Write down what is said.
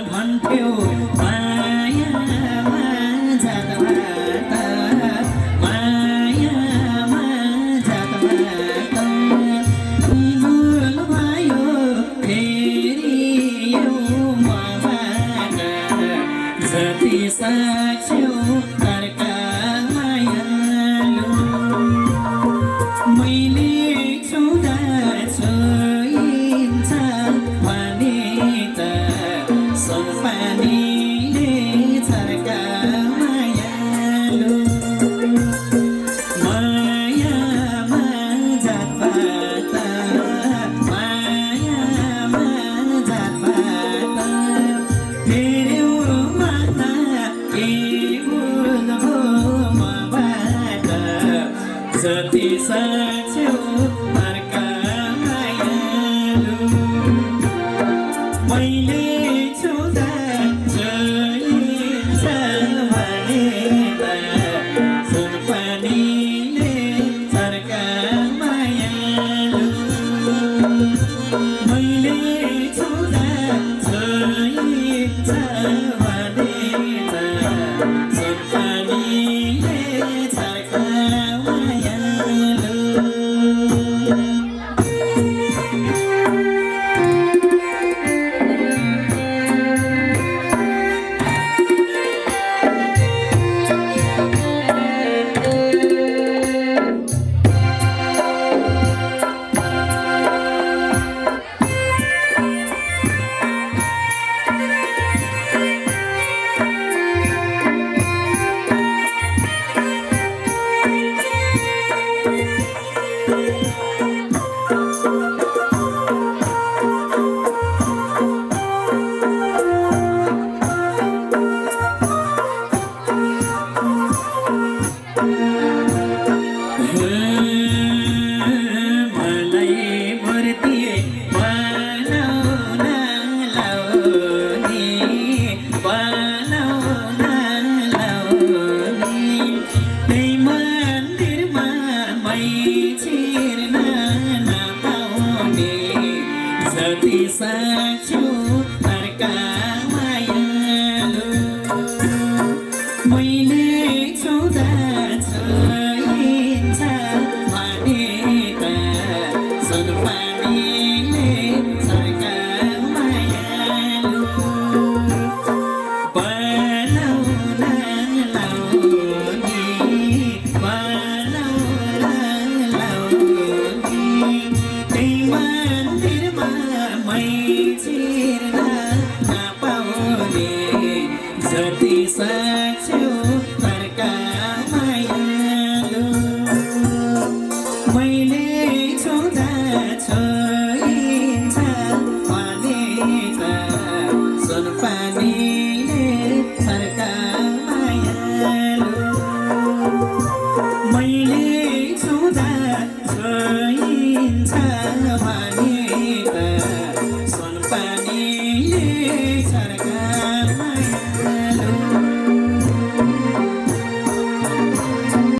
मन थियो मायामा जात मायामा जात भुल भयो फेरि यो मबाट जति साक्ष्यो तर्का मायालु मैले छुँदा छोइन्छ भने त सुनपानीले छर्का मायालु मायामा जात मायामा जात फेरि माता के भुल भयो मबाट जति साक्ष्यो तर्का मायालु मैले छुँदा छोइन्छ भने त सुनपानीले छर्का मायालु मैले छुँदा छोइन्छ भने त सुनपानीले छर्का मायालु मलाई मूर्ति बनाउन लाउने त्यही मन्दिरमा मै छिर्न नपाउने जति साक्ष्यो तर्का मायालु मैले छुँदा छोइन्छ भने त सुनपानीले छर्का मायालु बनाउन लाउने त्यही मन्दिरमा मै छिर्न